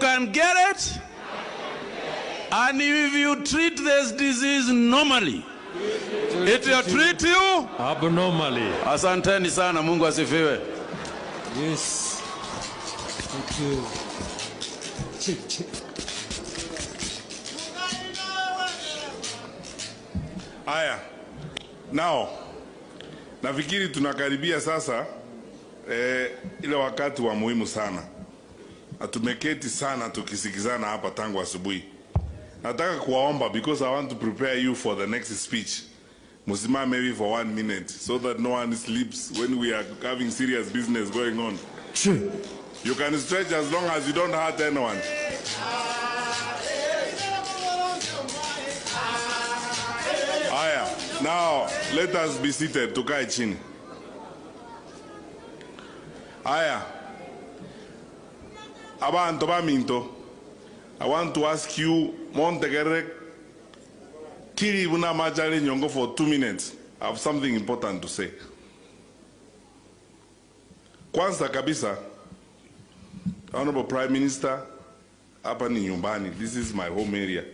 can get it, and if you treat this disease normally, it will treat you abnormally. Asanteni sana, Mungu asifiwe. Yes. Thank you. Aya. Now, nafikiri tunakaribia sasa ile wakati wa muhimu sana. Atumeketi sana tukisikizana hapa tangu asubuhi. Nataka kuwaomba, because I want to prepare you for the next speech. Musimame maybe for 1 minute so that no one sleeps when we are having serious business going on. Sure. You can stretch as long as you don't hurt anyone. Aya, now let us be seated. Tukae chini. Aya, abantu baminto, I want to ask you, Montegere, Kiri Buna Majari Nyongo for 2 minutes. I have something important to say. Kwanza kabisa, Honorable Prime Minister, hapa ni nyumbani. This is my home area.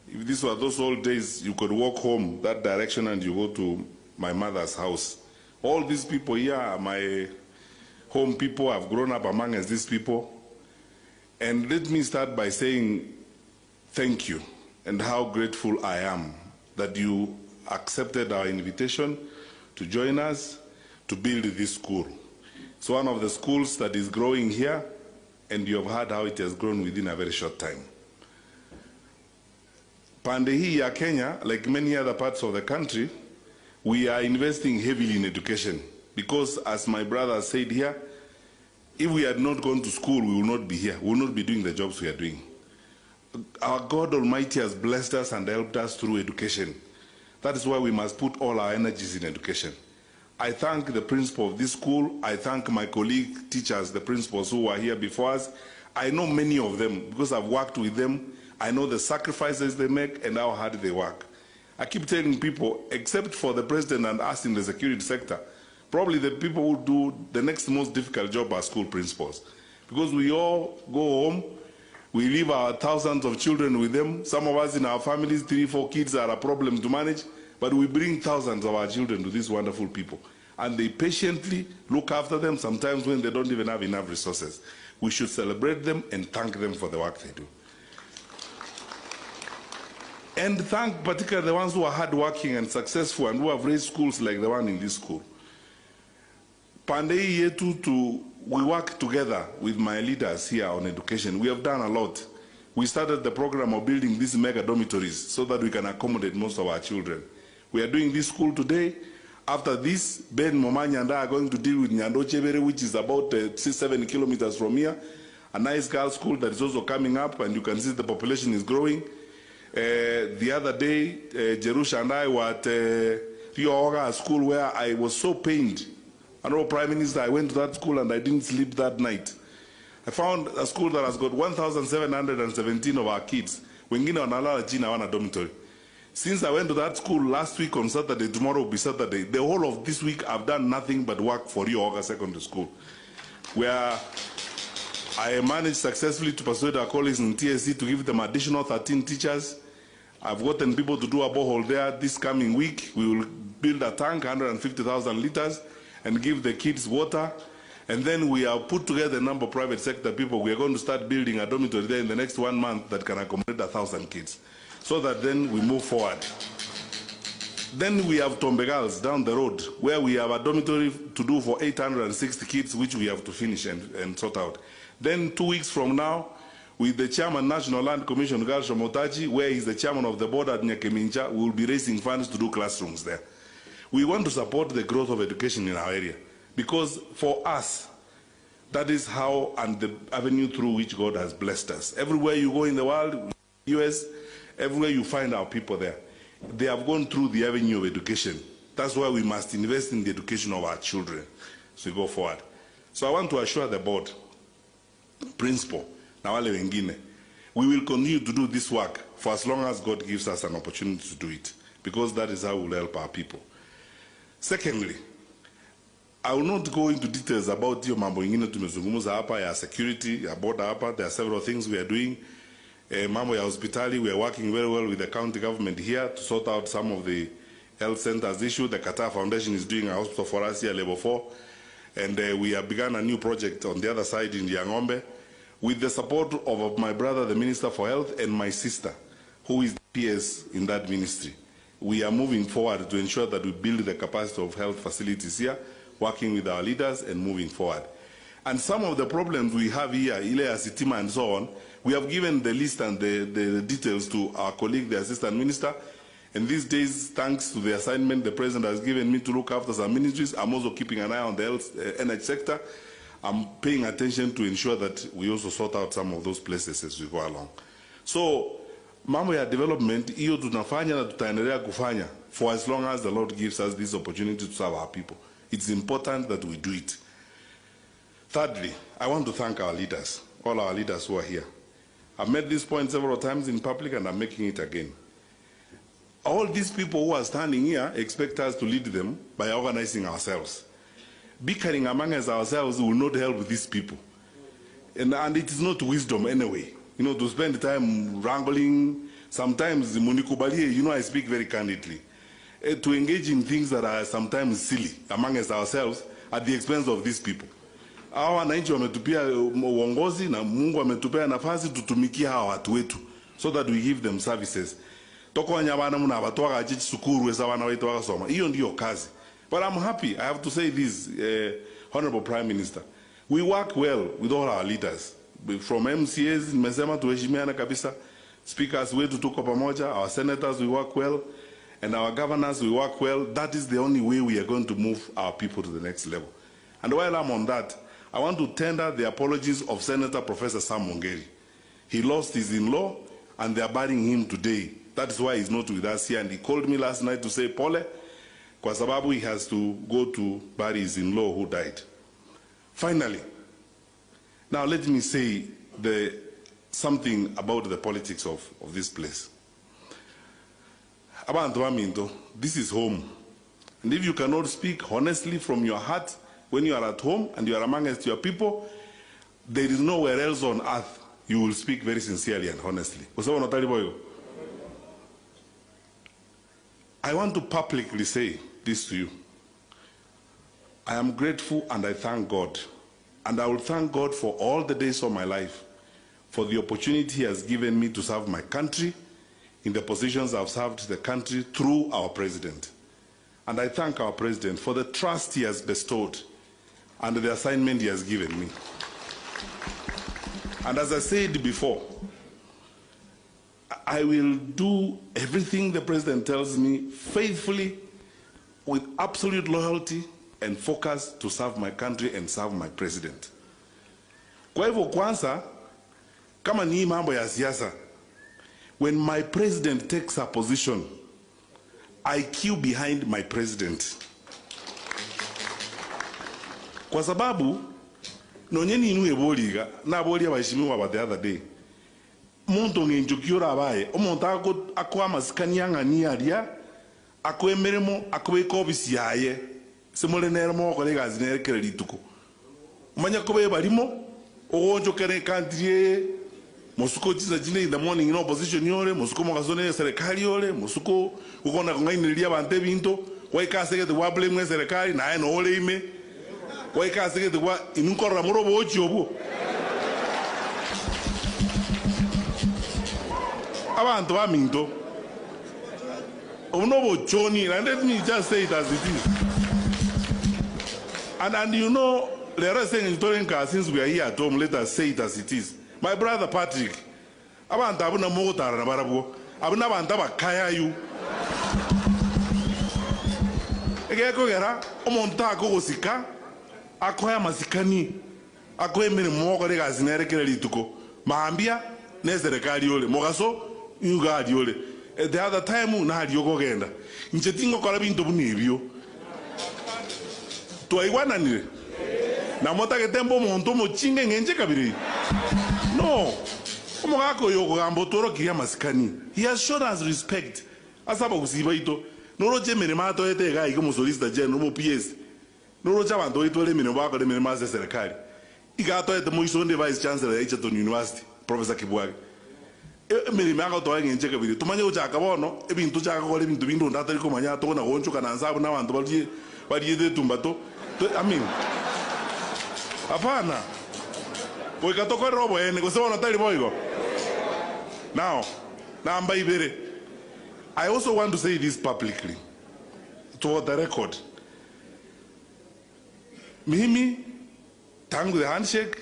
If this were those old days, you could walk home that direction and you go to my mother's house. All these people here are my home people. I've grown up amongst these people. And let me start by saying thank you and how grateful I am that you accepted our invitation to join us to build this school. It's one of the schools that is growing here, and you have heard how it has grown within a very short time. Pande hii ya Kenya, like many other parts of the country, we are investing heavily in education because, as my brother said here, if we had not gone to school, we will not be here. We will not be doing the jobs we are doing. Our God Almighty has blessed us and helped us through education. That is why we must put all our energies in education. I thank the principal of this school. I thank my colleague teachers, the principals who were here before us. I know many of them because I've worked with them. I know the sacrifices they make and how hard they work. I keep telling people, except for the president and us in the security sector, probably the people who do the next most difficult job are school principals. Because we all go home, we leave our thousands of children with them. Some of us in our families, 3, 4 kids are a problem to manage, but we bring thousands of our children to these wonderful people. And they patiently look after them, sometimes when they don't even have enough resources. We should celebrate them and thank them for the work they do. And thank particularly the ones who are hardworking and successful and who have raised schools like the one in this school. Pandei yetu we work together with my leaders here on education. We have done a lot. We started the program of building these mega dormitories so that we can accommodate most of our children. We are doing this school today. After this, Ben, Momanya and I are going to deal with Nyandochebere, which is about 6-7 kilometers from here. A nice girls' school that is also coming up, and you can see the population is growing. The other day, Jerusha and I were at Rio school where I was so pained. I know, Prime Minister, I went to that school and I didn't sleep that night. I found a school that has got 1,717 of our kids. Wengine wanalala chini hawana dormitory. Since I went to that school last week on Saturday, tomorrow will be Saturday, the whole of this week I've done nothing but work for Rio Secondary School, where I managed successfully to persuade our colleagues in TSC to give them additional 13 teachers. I've gotten people to do a borehole there. This coming week, we will build a tank, 150,000 liters, and give the kids water. And then we have put together a number of private sector people. We are going to start building a dormitory there in the next 1 month that can accommodate 1,000 kids. So that then we move forward. Then we have Tombe Girls down the road, where we have a dormitory to do for 860 kids, which we have to finish and sort out. Then 2 weeks from now, with the chairman, National Land Commission, Galsho Motaji, where he's the chairman of the board at Nyakemincha, we will be raising funds to do classrooms there. We want to support the growth of education in our area, because for us, that is how and the avenue through which God has blessed us. Everywhere you go in the world, US, everywhere you find our people there, they have gone through the avenue of education. That's why we must invest in the education of our children as we go forward. So I want to assure the board, principal, na wale wengine, we will continue to do this work for as long as God gives us an opportunity to do it, because that is how we will help our people. Secondly, I will not go into details about hiyo mambo ingine tumezungumza hapa ya security, ya border hapa. There are several things we are doing. Mambo ya hospitali, we are working very well with the county government here to sort out some of the health centers issue. The Qatar Foundation is doing a hospital for us here, level 4. And we have begun a new project on the other side in Yangombe with the support of my brother, the Minister for Health, and my sister, who is the PS in that ministry. We are moving forward to ensure that we build the capacity of health facilities here, working with our leaders and moving forward. And some of the problems we have here, Ile Asitima and so on, we have given the list and the details to our colleague, the Assistant Minister. And these days, thanks to the assignment the President has given me to look after some ministries, I'm also keeping an eye on the health, energy sector. I'm paying attention to ensure that we also sort out some of those places as we go along. So, mambo ya development, hiyo tunafanya na tutaendelea kufanya for as long as the Lord gives us this opportunity to serve our people. It's important that we do it. Thirdly, I want to thank our leaders, all our leaders who are here. I've made this point several times in public and I'm making it again. All these people who are standing here expect us to lead them by organizing ourselves. Bickering among us ourselves will not help these people. And it is not wisdom anyway. You know, to spend time wrangling, sometimes, I speak very candidly. To engage in things that are sometimes silly among us ourselves at the expense of these people. Hawa wananchi wametupia uongozi na Mungu ametupea nafasi tutumikie hawa watu wetu so that we give them services. Toko wanyabana muna watoa ajichi sukuru eza wana wetu wakasoma. Iyo ndiyo kazi. But I'm happy, I have to say this, Honorable Prime Minister. We work well with all our leaders. From MCAs, nimesema tuheshimiana kabisa. Speakers wetu tuko pamoja, our senators we work well, and our governors we work well. That is the only way we are going to move our people to the next level. And while I'm on that, I want to tender the apologies of Senator Professor Sam Mungeri. He lost his in-law, and they are burying him today. That is why he's not with us here. And he called me last night to say, Pole, kwa sababu he has to go to bury his in-law who died. Finally, now let me say something about the politics of this place. Abantu baminto, this is home. And if you cannot speak honestly from your heart when you are at home and you are amongst your people, there is nowhere else on earth you will speak very sincerely and honestly. I want to publicly say this to you. I am grateful and I thank God. And I will thank God for all the days of my life, for the opportunity He has given me to serve my country in the positions I've served the country through our President. And I thank our President for the trust he has bestowed and the assignment he has given me. And as I said before, I will do everything the President tells me faithfully, with absolute loyalty and focus to serve my country and serve my President. Kwa hivyo kwanza, kama ni mambo ya siasa, when my President takes a position, I queue behind my President. Kwa sababu, nonyeni inu eboliga, na abolia baishimiwa ba the other day. Muntu ngenjukiora abaye, omuntu akwa masikani yangani alia, akwe meremo, akwe kobisi yaye, semole neremo okole gazi nerekere lituko. Umanya kobe barimo, ogonjo kere country, musuko chiza jine in the morning in opposition yole, musuko mokazone serikali yole, musuko ukona kungainilia bante binto, waikasege wa blame serikali na eno ole ime, waikasege wa inukora murobo ochi obo. Abantu baminto, onobo choni, and let me just say it as it is. And you know, the rest saying since we are here at home, let us say it as it is. My brother Patrick, abantu abuna motara na barabo, abuna banta bakaya yu. Egeko gera, omonta ako sika, akoya masikani, akoye mene moko de gazinere kele lituko. Maambia ne serikali yole, mogaso yugadi yole. The other time na hadi yoko genda. Nchetingo kola binto bunibyo. Tuaiwana nile. Na mota ke tempo monto mo chinge ngenje kabiri. No. Omo gako yoko gambo toro kiya masikani. He has shown us respect. Asaba kusiba ito. Noro je mere mato ete ga iko mo solicitor general mo PS. Nuru chama ndo itole mine wako de mine maze serikali. Igato ete moiso ndi vice chancellor ya Egerton University, Professor Kibwage. Miri manga to wange ncheke bidi. Tumanye uchaka bono, ebintu chaka ko ebintu bintu ndatari ko manya to na goncho kana nsabu na bantu bali yede tumbato. I mean. Hapana. Boy katoko robo ene ko sema natali boygo. Now, namba ibere. I also want to say this publicly. To the record. Mimi, tangu the handshake,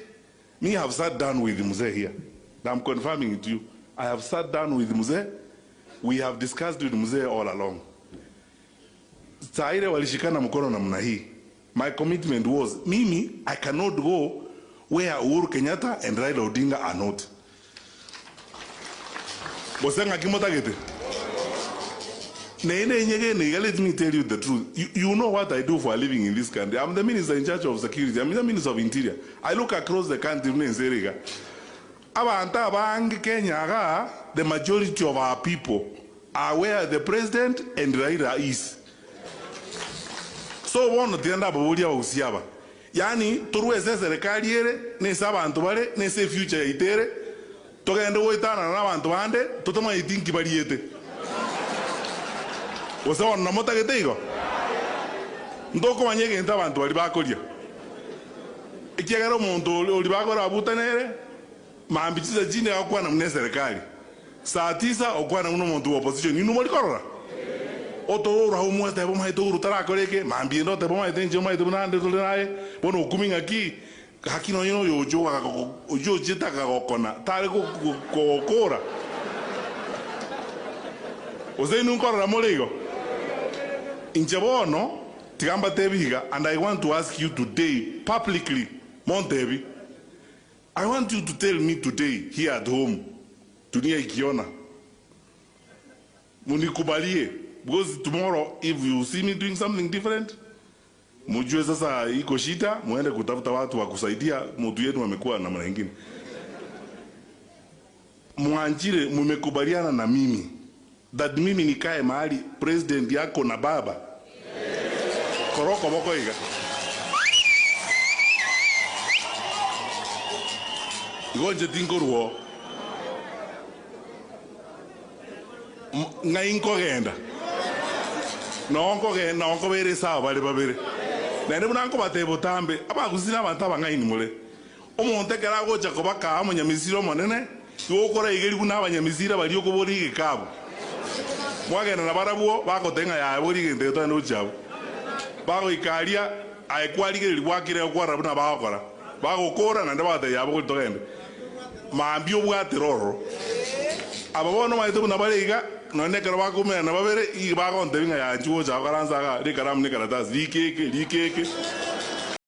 me have sat down with Mzee here. I'm confirming it to you. I have sat down with Mzee. We have discussed with Mzee all along. Saire walishikana mkono namna hii. My commitment was, Mimi, I cannot go where Uhuru Kenyatta and Raila Odinga are not. Bosenga kimotagete. Let me tell you the truth. You know what I do for a living in this country. I'm the minister in charge of security. I'm the minister of interior. I look across the country. The majority of our people are where the president and Raila is. So one tienda babulia usiaba. Yani turuweze serikali yere ne saba antubale ne se future itere. Togende woitana na bantu bande tutoma itinki baliete. Osa na mota getego. Ndoko wanyege nta bantu bali bakolia. Ikiagaro muntu oli bakora butanere maambichiza jini akwa na mne serikali. Saa 9 okwa na muntu wa opposition inu moli korora. Oto ra umu esta bo mai to rutara koreke maambi ndo te bo mai tenje mai te bunande to nae bono ukuminga ki hakino yino yojo ga ojo jita ga okona tare ko kora. Ose inu korora moligo. Injabono tigamba tebiga, and I want to ask you today publicly, Montebi, I want you to tell me today here at home, dunia ikiona, munikubalie, because tomorrow if you see me doing something different, mujue sasa iko shida, muende kutafuta watu wa kusaidia, mtu yetu wamekuwa na mara nyingine. Muanjire mumekubaliana na mimi that mimi nikae mahali president yako na baba. Koroko boko iga. Igonje tingoruo. Ngainko genda. Nonko genda, nonko bere sawa bale babere. Nende munanko batebo tambe, aba kuzina abantu abangaini mule. Omonte kera gocha kobaka amanyamisiro monene, yokora igeri kuna abanyamisira bali okobori igekabo. Mwagenda na barabuo bako tenga ya bori gende no chabo. Bago ikalia aikwalige liwakire okwara buna bakora. Bago kora na ndabate ya boko togende. Maambio bwa teroro. Ababono maite buna baliga no nekera bakumena na babere i bago ndebinga ya njuo cha karanza ga likaram ni karatasi likeke.